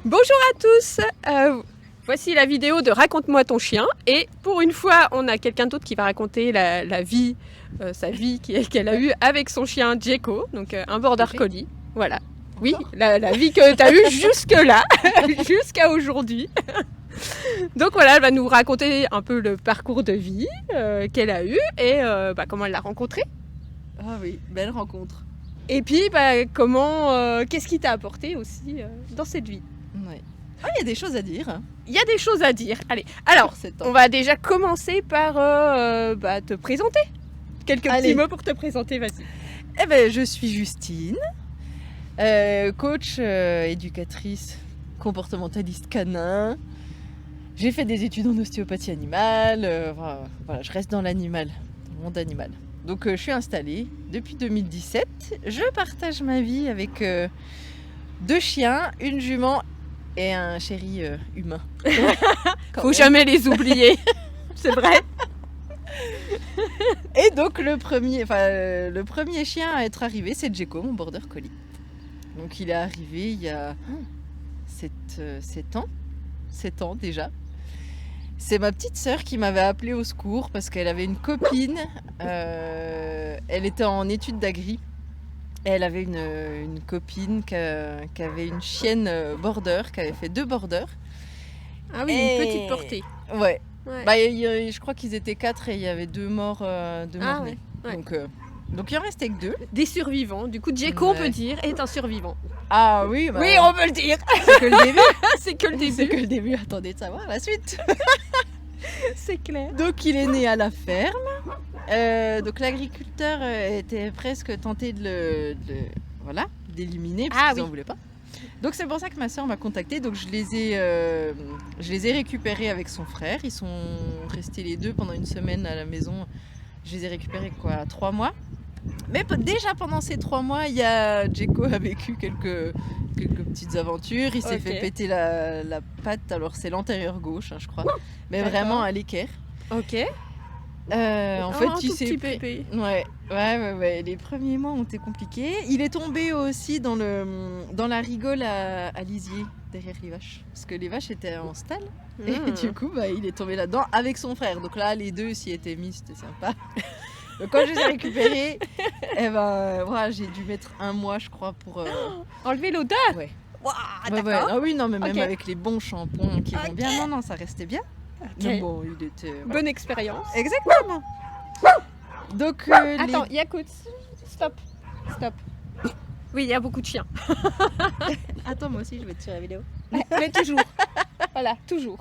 Bonjour à tous, voici la vidéo de Raconte-moi ton chien. Et pour une fois, on a quelqu'un d'autre qui va raconter sa vie qu'elle a eue avec son chien Djeko, donc un border collie. Voilà. Oui, la vie que tu as eue jusque-là, jusqu'à aujourd'hui. Donc voilà, elle va nous raconter un peu le parcours de vie qu'elle a eu et comment elle l'a rencontré. Ah oui, belle rencontre. Et puis qu'est-ce qui t'a apporté aussi dans cette vie. Ouais. Ah, il y a des choses à dire. Il y a des choses à dire. Allez, alors, on va déjà commencer par te présenter. Quelques petits mots pour te présenter, vas-y. Eh ben, je suis Justine, coach, éducatrice, comportementaliste canin. J'ai fait des études en ostéopathie animale. Voilà, je reste dans l'animal, dans le monde animal. Donc, je suis installée depuis 2017. Je partage ma vie avec 2 chiens, une jument et un chéri humain. Faut jamais les oublier, c'est vrai. Et donc le premier chien à être arrivé, c'est Djeko, mon border collie. Donc il est arrivé il y a 7 ans. 7 ans déjà. C'est ma petite sœur qui m'avait appelée au secours parce qu'elle avait une copine. Elle était en études d'agri. Et elle avait une copine qui avait une chienne border, qui avait fait 2 borders. Ah oui, une petite portée. Ouais. Je crois qu'ils étaient 4 et il y avait 2 morts, nés. Ouais. Donc il en restait que 2. Des survivants. Du coup, Djeko, on peut dire, est un survivant. Ah oui, oui, on peut le dire. C'est que le début. C'est que le début. C'est que le début. Attendez de savoir la suite. C'est clair. Donc il est né à la ferme. Donc l'agriculteur était presque tenté d'éliminer parce qu'ils n'en voulaient pas. Donc c'est pour ça que ma soeur m'a contactée. Donc je les ai récupérés avec son frère. Ils sont restés les 2 pendant une semaine à la maison. Je les ai récupérés 3 mois. Mais déjà pendant ces 3 mois, Djeko a vécu quelques petites aventures. Il s'est fait péter la patte. Alors c'est l'antérieur gauche, je crois. Mais vraiment à l'équerre. Ok. En fait, il s'est petit pépé. Ouais. Les premiers mois ont été compliqués. Il est tombé aussi dans la rigole à lisier derrière les vaches, parce que les vaches étaient en stall. Et du coup, il est tombé là-dedans avec son frère. Donc là, les 2 s'y étaient mis, c'était sympa. Donc quand je les ai récupérés, j'ai dû mettre 1 mois, je crois, pour enlever l'odeur. Ouais. Wow, d'accord. Ah oui, non, mais même avec les bons shampoings qui vont bien, non, ça restait bien. Okay. Donc bon, il était... Bonne expérience. Exactement. Donc attends, Yakout, stop. Oui, il y a beaucoup de chiens. Attends, moi aussi je vais te faire la vidéo. Mais toujours. Voilà, toujours.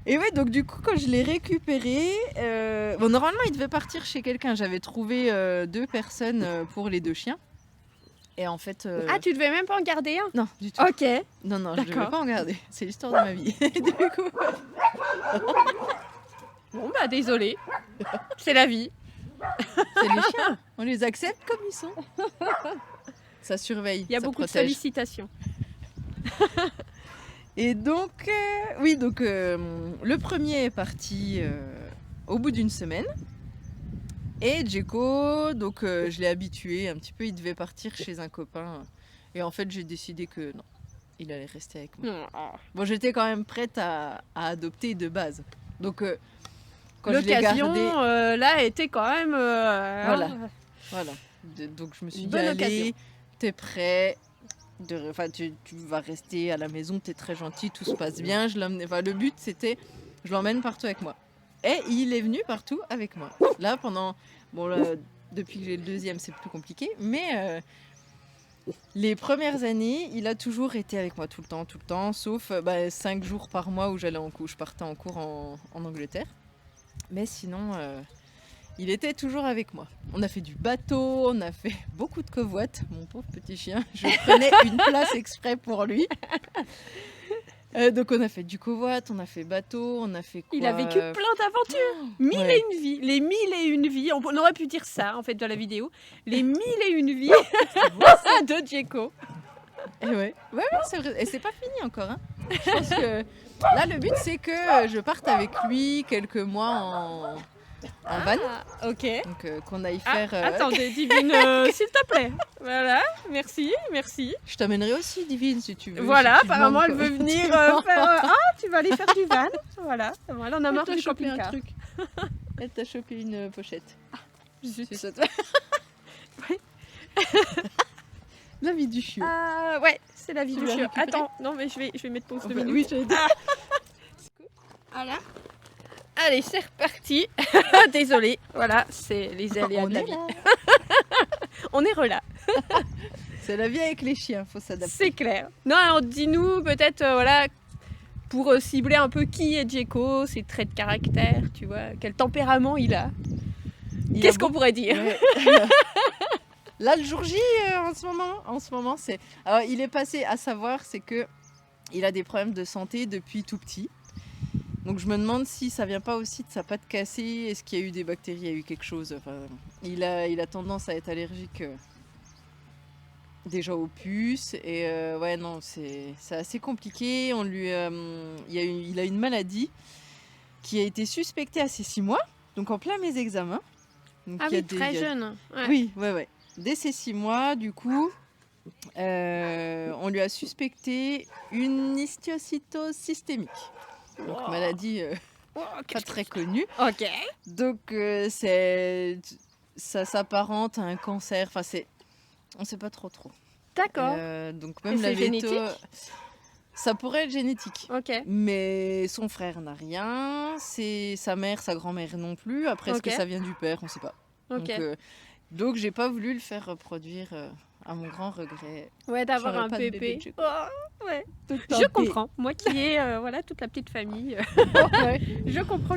Et ouais, donc du coup, quand je l'ai récupéré, normalement il devait partir chez quelqu'un. J'avais trouvé 2 personnes pour les 2 chiens. Et en fait... Ah, tu devais même pas en garder un? Non, du tout. Ok. Non, je ne devais pas en garder. C'est l'histoire de ma vie. Du coup... Bon, désolé. C'est la vie. C'est les chiens. On les accepte comme ils sont. Ça surveille. Il y a beaucoup de sollicitations. Et donc, le premier est parti au bout d'1 semaine. Et Djeko, donc je l'ai habitué un petit peu, il devait partir chez un copain. Et en fait, j'ai décidé que non, il allait rester avec moi. Bon, j'étais quand même prête à adopter de base. Donc, quand l'occasion, je l'ai gardé... là, était quand même... Voilà. Donc, je me suis dit, allez, t'es prêt. Tu vas rester à la maison, t'es très gentil, tout se passe bien. Le but, c'était, je l'emmène partout avec moi. Et il est venu partout avec moi. Là, depuis que j'ai le 2e, c'est plus compliqué. Mais les premières années, il a toujours été avec moi tout le temps. Sauf 5 jours par mois où je partais en cours en Angleterre. Mais sinon, il était toujours avec moi. On a fait du bateau, on a fait beaucoup de covoites. Mon pauvre petit chien, je prenais une place exprès pour lui. Donc on a fait du covoit, on a fait bateau, on a fait quoi? Il a vécu plein d'aventures, 1000 et une vies, les 1000 et une vies, on aurait pu dire ça en fait dans la vidéo, les 1000 et une vies de Djeko. Et ouais, c'est vrai, et c'est pas fini encore. Je pense que là le but c'est que je parte avec lui quelques mois en van. Ok. Donc qu'on aille faire... Attendez, Divine, s'il te plaît. Voilà, merci. Je t'amènerai aussi, Divine, si tu veux. Voilà, si tu apparemment, demandes, elle veut venir faire... tu vas aller faire du van. Voilà, elle en a marre du camping-car. truc. Elle t'a chopé une pochette. Zut. C'est ça, toi. La vie du chiot. Ouais, c'est la vie Tu du l'as chiot. récupéré? Attends, non mais je vais mettre pause 2 minutes. Oui, j'allais dire. Voilà. Allez, c'est reparti. Désolée, voilà, c'est les aléas On de la est vie. là. On est relâ, C'est la vie avec les chiens, faut s'adapter. c'est clair. Non, alors dis-nous peut-être, voilà, pour cibler un peu qui est Djeko, ses traits de caractère, tu vois, quel tempérament il a. Qu'est-ce qu'on pourrait dire? Ouais. Là, le jour J, en ce moment, c'est... Alors, il est passé à savoir, c'est que il a des problèmes de santé depuis tout petit. Donc, je me demande si ça vient pas aussi de sa patte cassée. Est-ce qu'il y a eu des bactéries, il y a eu quelque chose. Enfin, il a tendance à être allergique déjà aux puces. Et ouais, non, c'est assez compliqué. Il a une maladie qui a été suspectée à ses 6 mois, donc en plein mes examens. Donc, Ah il y a oui, très il y a- jeune. Ouais. Oui, ouais. Dès ses 6 mois, du coup, on lui a suspecté une histiocytose systémique. Donc, Wow. maladie Oh, pas qu'est-ce très que- connue. Ok. Donc, ça s'apparente à un cancer. Enfin, on sait pas trop. D'accord. Donc, Et même la c'est véto, génétique? ça pourrait être génétique. Ok. Mais son frère n'a rien, sa mère, sa grand-mère non plus. Après, est-ce que Ok. ça vient du père? On sait pas. Ok. Donc j'ai pas voulu le faire reproduire à mon grand regret. Ouais, d'avoir J'aurais un pas de bébé bébé. de Djeko. Oh, ouais. Je Je comprends. Moi qui ai voilà, toute la petite famille, ouais, je comprends.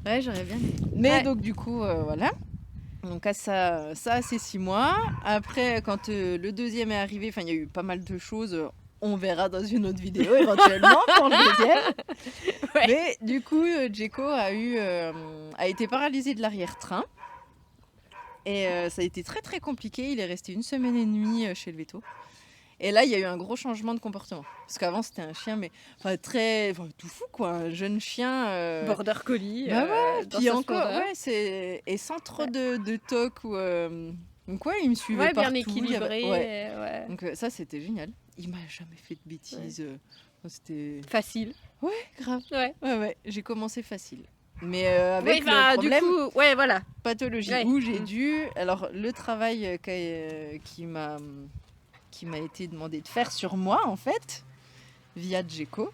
ouais, j'aurais bien aimé. Mais Ouais. donc du coup, voilà. Donc à ça a ses 6 mois. Après, quand le deuxième est arrivé, il y a eu pas mal de choses. On verra dans une autre vidéo éventuellement pour le deuxième. Ouais. Mais du coup, Djeko a été paralysé de l'arrière-train. Et ça a été très très compliqué. Il est resté 1 semaine et demie chez le véto. Et là, il y a eu un gros changement de comportement. Parce qu'avant, c'était un chien, mais tout fou, quoi. Un jeune chien. Border collie. Bah ouais, dans puis sa encore, splendeur. et sans trop de toc. Donc, ouais, il me suivait Ouais, bien partout. équilibré. Ouais. Ouais. Donc, ça, c'était génial. Il m'a jamais fait de bêtises. C'était Facile. grave. Ouais. Ouais, j'ai commencé facile. Mais avec Oui, bah, le problème, du coup, ouais, voilà. pathologie, Ouais. où j'ai dû... Alors, le travail qui m'a été demandé de faire sur moi, en fait, via Djeko,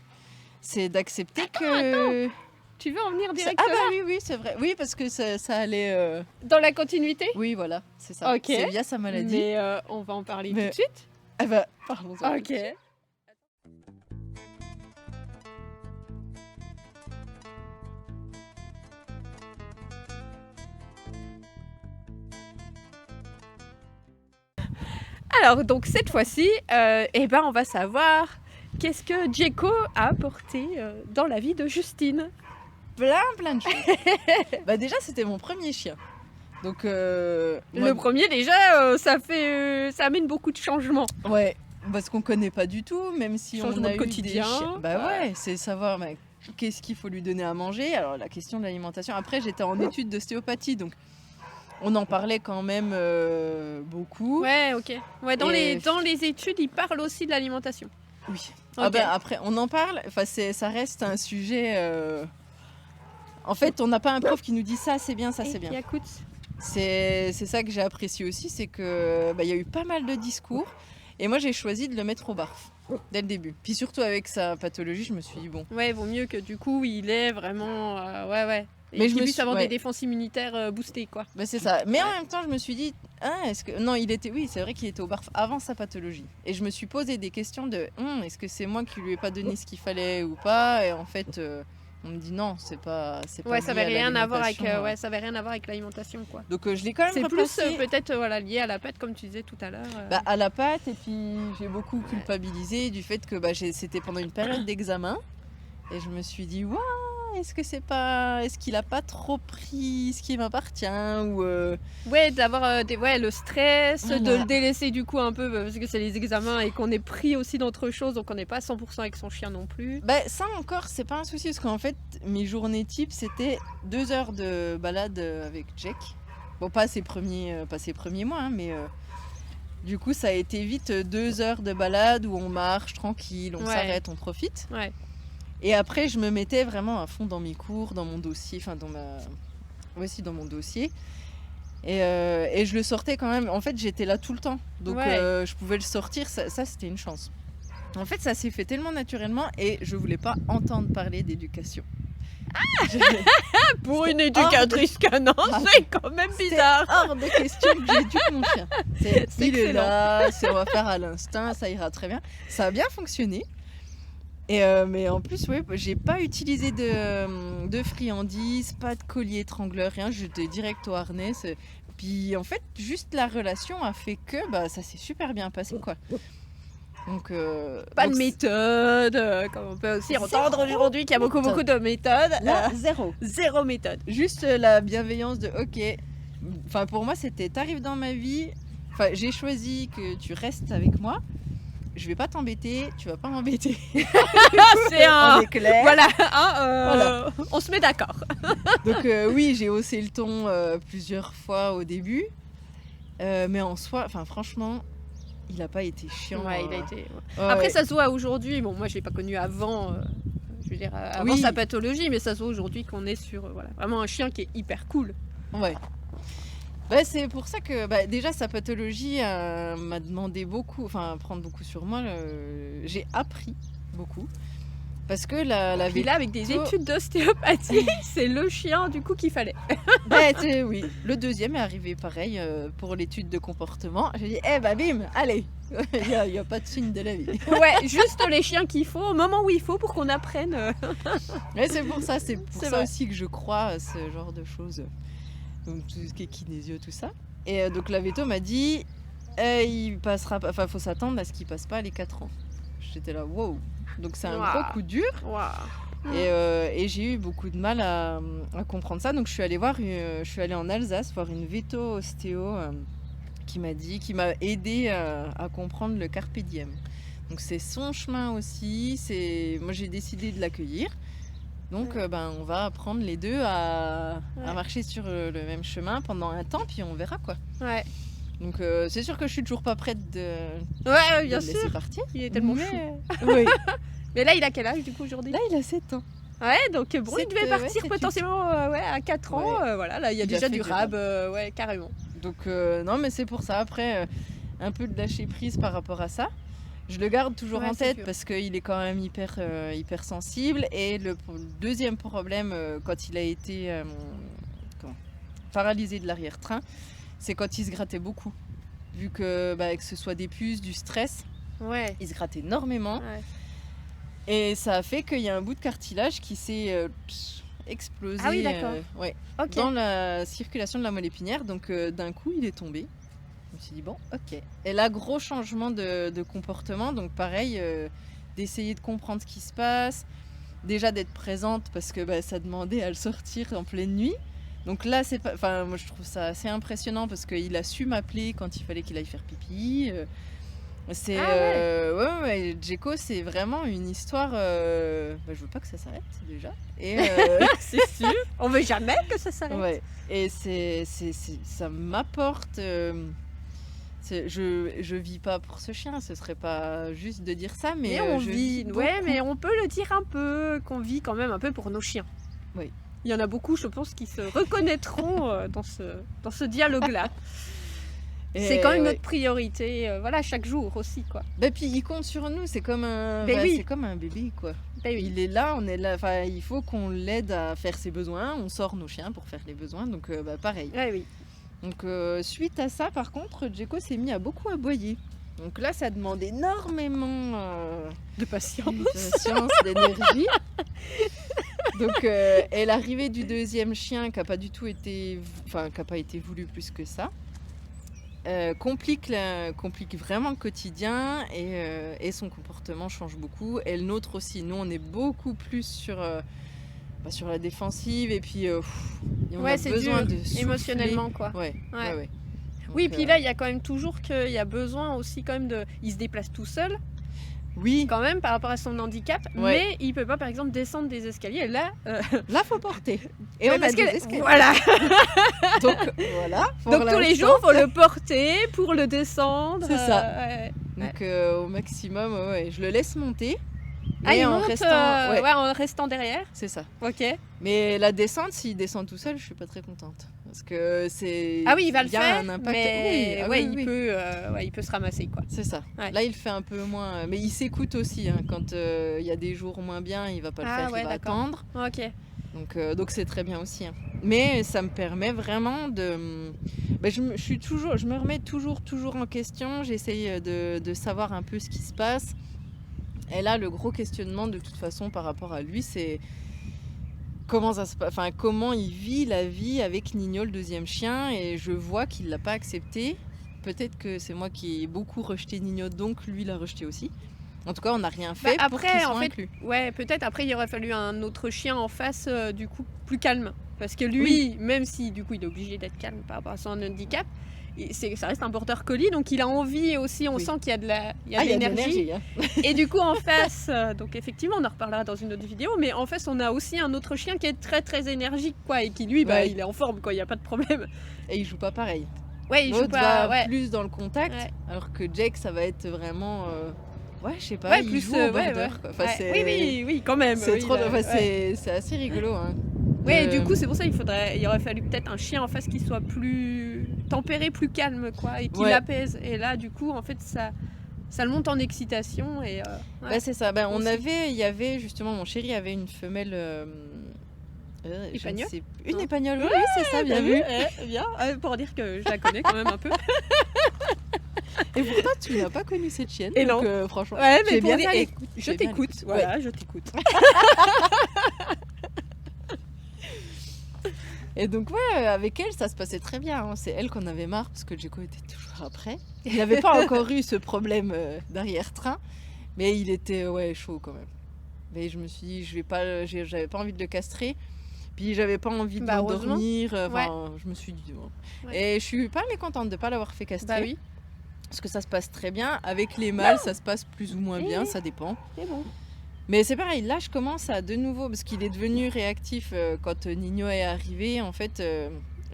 c'est d'accepter que... Tu veux en venir Ah directement bah oui, c'est vrai. Oui, parce que ça allait... dans la continuité? Oui, voilà, c'est ça. Ok. C'est via sa maladie. Mais on va en parler Mais- tout de suite. Ah bah, parlons-en. Ok. Alors, donc cette fois-ci, on va savoir qu'est-ce que Djeko a apporté dans la vie de Justine. Plein de choses. Bah déjà, c'était mon premier chien. Donc, Le premier, déjà, ça amène beaucoup de changements. ouais, parce qu'on connaît pas du tout, même si Changement on a de eu quotidien. des chiens. Bah Ouais. ouais, c'est savoir qu'est-ce qu'il faut lui donner à manger. Alors la question de l'alimentation. Après, j'étais en études d'ostéopathie, donc on en parlait quand même beaucoup. Ouais, ok. Ouais, dans Et- les études, ils parlent aussi de l'alimentation. Oui. Ok. Ah ben, après, on en parle. Enfin, ça reste un sujet. En fait, on n'a pas un prof qui nous dit ça, c'est bien, ça, c'est bien. Écoute. C'est ça que j'ai apprécié aussi, c'est que il y a eu pas mal de discours et moi j'ai choisi de le mettre au barf dès le début. Puis surtout avec sa pathologie, je me suis dit bon. Ouais, vaut mieux que du coup, il est vraiment... ouais. Et Mais je qu'il me puisse suis- avoir ouais. des défenses immunitaires boostées, quoi. Bah, c'est ça. Mais en même temps, je me suis dit est-ce que non, oui, c'est vrai qu'il était au barf avant sa pathologie. Et je me suis posé des questions de est-ce que c'est moi qui lui ai pas donné ce qu'il fallait ou pas. Et en fait, on me dit non, c'est pas Ouais, ça lié avait à rien à voir avec l'alimentation. ça avait rien à voir avec l'alimentation, quoi. Donc je l'ai quand même C'est plus replacé. peut-être voilà lié à la pâte, comme tu disais tout à l'heure. Bah, à la pâte, et puis j'ai beaucoup culpabilisé du fait que c'était pendant une période d'examen et je me suis dit waouh, est-ce qu'il a pas trop pris ce qui m'appartient ou Ouais, d'avoir le stress, de Voilà. le délaisser du coup un peu parce que c'est les examens et qu'on est pris aussi d'autres choses, donc on n'est pas à 100% avec son chien non plus. Bah, ça encore, c'est pas un souci parce qu'en fait, mes journées type, c'était 2 heures de balade avec Jack. Bon, pas ses premiers mois, hein, mais du coup, ça a été vite 2 heures de balade où on marche tranquille, on Ouais. s'arrête, on profite. Ouais. Et après, je me mettais vraiment à fond dans mes cours, dans mon dossier, enfin dans mon dossier. Et je le sortais quand même. En fait, j'étais là tout le temps, donc Ouais. je pouvais le sortir. Ça, c'était une chance. En fait, ça s'est fait tellement naturellement et je voulais pas entendre parler d'éducation. Pour une C'était éducatrice canin, Ah, c'est quand même C'était bizarre. hors de question que j'éduque mon chien. C'est Il est excellent. là, on va faire à l'instinct, ça ira très bien. Ça a bien fonctionné. Mais en plus, ouais, j'ai pas utilisé de friandises, pas de collier étrangleur, rien. J'étais direct au harnais. Puis en fait, juste la relation a fait que ça s'est super bien passé, quoi. Donc, Pas donc de méthode, comme on peut aussi entendre Zéro aujourd'hui qu'il y a beaucoup méthode. de méthodes. là, zéro. Zéro méthode. Juste la bienveillance de ok. Enfin, pour moi, c'était t'arrives dans ma vie. Enfin, j'ai choisi que tu restes avec moi. Je vais pas t'embêter, tu vas pas m'embêter. C'est un... On est clair. Voilà, hein, Voilà. on se met d'accord. Donc oui, j'ai haussé le ton plusieurs fois au début. Mais en soi, enfin franchement, il a pas été chiant. Ouais, il a été... Ouais, Après, ouais. ça se voit aujourd'hui. Bon, moi, je l'ai pas connu avant, je veux dire, avant Oui. sa pathologie, mais ça se voit aujourd'hui qu'on est sur voilà, vraiment un chien qui est hyper cool. Ouais. C'est pour ça que déjà sa pathologie m'a demandé beaucoup, enfin prendre beaucoup sur moi. J'ai appris beaucoup parce que la Puis là, avec des véto- études d'ostéopathie, c'est le chien du coup qu'il fallait. oui, le deuxième est arrivé pareil pour l'étude de comportement. J'ai dit bim, allez, il y a pas de signe de la vie. Ouais, juste les chiens qu'il faut au moment où il faut pour qu'on apprenne. Mais c'est pour ça C'est ça vrai. aussi que je crois à ce genre de choses, donc tout ce qui est kinésio, tout ça. Et donc la véto m'a dit, il passera, enfin faut s'attendre à ce qu'il passe pas les 4 ans. J'étais là, wow. Donc c'est un Waouh. gros coup dur. Waouh. Et j'ai eu beaucoup de mal à comprendre ça. Donc je suis allée en Alsace voir une véto ostéo qui m'a aidé à comprendre le carpe diem. Donc c'est son chemin aussi. Moi j'ai décidé de l'accueillir. Donc Ouais. on va apprendre les deux à Ouais. marcher sur le même chemin pendant un temps, puis on verra quoi. Ouais. Donc c'est sûr que je suis toujours pas prête de Ouais, de bien le laisser sûr. partir. Il est tellement Mais- chou. Oui. Mais là, il a quel âge du coup aujourd'hui? Là il a 7 ans. Ouais, donc bon, il devait ouais, partir 7-8. potentiellement à 4 ans. Ouais. Voilà, là, il y a Il a déjà fait du du rab, ouais, carrément. Donc non mais c'est pour ça, après un peu de lâcher prise par rapport à ça. Je le garde toujours Ouais, en c'est tête sûr. parce qu'il est quand même hyper sensible. Et le deuxième problème quand il a été paralysé de l'arrière-train, c'est quand il se grattait beaucoup. Vu que ce soit des puces, du stress, Ouais. il se gratte énormément. Ouais. Et ça a fait qu'il y a un bout de cartilage qui s'est explosé Ah oui, d'accord. ouais, Ok. dans la circulation de la moelle épinière. Donc d'un coup, il est tombé. Je me suis dit, bon, ok. Et là, gros changement de comportement. Donc pareil, d'essayer de comprendre ce qui se passe. Déjà d'être présente parce que ça demandait à le sortir en pleine nuit. Donc là, c'est pas... Enfin, moi, je trouve ça assez impressionnant parce qu'il a su m'appeler quand il fallait qu'il aille faire pipi. C'est... ouais, Djeko, c'est vraiment une histoire... je veux pas que ça s'arrête, déjà. Et... C'est sûr. On veut jamais que ça s'arrête. ouais. Et ça m'apporte... je vis pas pour ce chien, ce serait pas juste de dire ça, mais Mais on je vit, vis ouais, beaucoup. mais on peut le dire un peu, qu'on vit quand même un peu pour nos chiens. Oui. Il y en a beaucoup, je pense, qui se reconnaîtront dans ce dialogue-là. Et C'est quand même ouais. notre priorité, voilà, chaque jour aussi, quoi. Puis il compte sur nous, c'est comme un, Ben oui. c'est comme un bébé, quoi. Ben oui. Il est là, on est là. Enfin, il faut qu'on l'aide à faire ses besoins. On sort nos chiens pour faire les besoins, donc pareil. Ouais, oui. Donc suite à ça, par contre, Djeko s'est mis à beaucoup aboyer. Donc là, ça demande énormément De patience. de patience, d'énergie. Donc et l'arrivée du deuxième chien, qui a pas été voulu plus que ça, complique vraiment le quotidien et son comportement change beaucoup. Et le nôtre aussi. Nous, on est beaucoup plus sur sur la défensive, et puis on Ouais, a c'est besoin dur, de souffler. émotionnellement, quoi. Ouais. Ouais. Donc, Oui, puis là, il y a quand même toujours qu'il y a besoin aussi quand même de... Il se déplace tout seul, oui, quand même, par rapport à son handicap, Ouais. mais il peut pas, par exemple, descendre des escaliers. Et là, là faut porter. Et ouais, on a parce des que escaliers. Voilà. Donc voilà. pour Donc tous les l'instant. jours, faut le porter pour le descendre. C'est ça. Ouais. Donc au maximum, je le laisse monter. Ah, Mais il en monte restant, ouais, en restant derrière. c'est ça. Ok. Mais la descente, s'il descend tout seul, je suis pas très contente. Parce que c'est. Ah oui, il va le y a faire, un impact. mais Oui, ah ouais, oui, oui. il peut se ramasser, quoi. C'est ça. Ouais. Là, il fait un peu moins. Mais il s'écoute aussi. Quand il y a des jours moins bien, il va pas le Ah faire, ouais, il va d'accord. attendre. Ok. Donc c'est très bien aussi. Mais ça me permet vraiment de. Je me remets toujours en question. J'essaye de savoir un peu ce qui se passe. Et là, le gros questionnement, de toute façon, par rapport à lui, c'est comment ça se passe, enfin comment il vit la vie avec Nino, le deuxième chien. Et je vois qu'il l'a pas accepté. Peut-être que c'est moi qui ai beaucoup rejeté Nino, donc lui l'a rejeté aussi. En tout cas, on n'a rien fait pour après, qu'il soit en fait, inclus. ouais, peut-être après, il aurait fallu un autre chien en face, du coup, plus calme. Parce que lui, même si, du coup, il est obligé d'être calme par rapport à son handicap, ça reste un porteur colis, donc il a envie aussi, on Oui. sent qu'il y a de Il y a de l'énergie. l'énergie. Et du coup, en face, donc effectivement, on en reparlera dans une autre vidéo, mais en face, on a aussi un autre chien qui est très très énergique, quoi, et qui lui, Ouais. il est en forme, quoi, il n'y a pas de problème. Et il joue pas pareil. Ouais, il joue L'autre pas. va plus dans le contact, Ouais. alors que Jake, ça va être vraiment. Je sais pas, Ouais, il plus joue au border, quoi. Enfin, ouais. c'est... Oui, quand même. C'est oui, trop... là, enfin, ouais. c'est assez rigolo. Hein. Ouais, du coup, c'est pour ça qu'il aurait fallu peut-être un chien en face qui soit plus tempéré, plus calme, quoi, et qui l'apaise. Et là, du coup, en fait, ça le monte en excitation. Et, c'est ça. Il y avait justement, mon chéri avait une femelle. Épagnole. Une épagnole, oui, c'est ça, bien vu. Bien, pour dire que je la connais quand même un peu. Et pourtant, tu n'as pas connu cette chienne. Et donc, non. Franchement, Ouais, mais j'ai pour bien dire, fait. je t'écoute. Voilà, je t'écoute. Et donc avec elle ça se passait très bien, hein. C'est elle qu'on avait marre parce que Jeko était toujours après. Il n'avait pas encore eu ce problème d'arrière-train, mais il était chaud quand même. Mais je me suis dit j'avais pas envie de le castrer, puis j'avais pas envie de l'endormir. Je me suis dit Et je suis pas mécontente de pas l'avoir fait castrer. Bah oui. Parce que ça se passe très bien. Avec les mâles ça se passe plus ou moins bien, ça dépend. C'est bon. Mais c'est pareil, là je commence à de nouveau, parce qu'il est devenu réactif quand Nino est arrivé. En fait,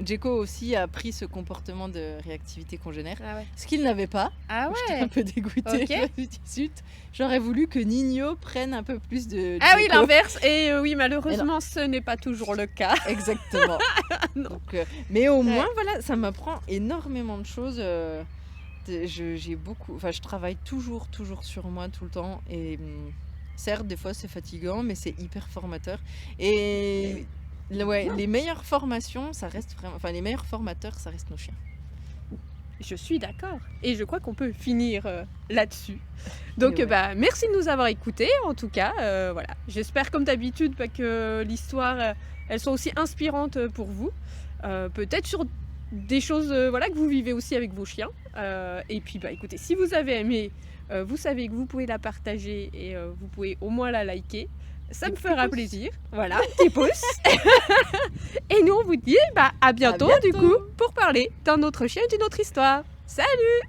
Jeko aussi a pris ce comportement de réactivité congénère, ce qu'il n'avait pas. Ah ouais. J'étais un peu dégoûtée. Okay. Je me suis dit, j'aurais voulu que Nino prenne un peu plus de Jeko. Ah oui, l'inverse. Et oui, malheureusement, ce n'est pas toujours le cas. Exactement. Donc, mais au moins, voilà, ça m'apprend énormément de choses. Je travaille toujours sur moi tout le temps. Et certes, des fois c'est fatigant, mais c'est hyper formateur. Et les meilleures formations, ça reste vraiment. Enfin, les meilleurs formateurs, ça reste nos chiens. Je suis d'accord. Et je crois qu'on peut finir là-dessus. Donc, merci de nous avoir écoutés, en tout cas. Voilà. J'espère, comme d'habitude, que l'histoire, elle soit aussi inspirante pour vous. Peut-être sur des choses que vous vivez aussi avec vos chiens. Et puis, écoutez, si vous avez aimé, vous savez que vous pouvez la partager et vous pouvez au moins la liker. Ça me fera plaisir. Voilà, petit pouce. Et nous, on vous dit à bientôt, du coup, pour parler d'un autre chien et d'une autre histoire. Salut!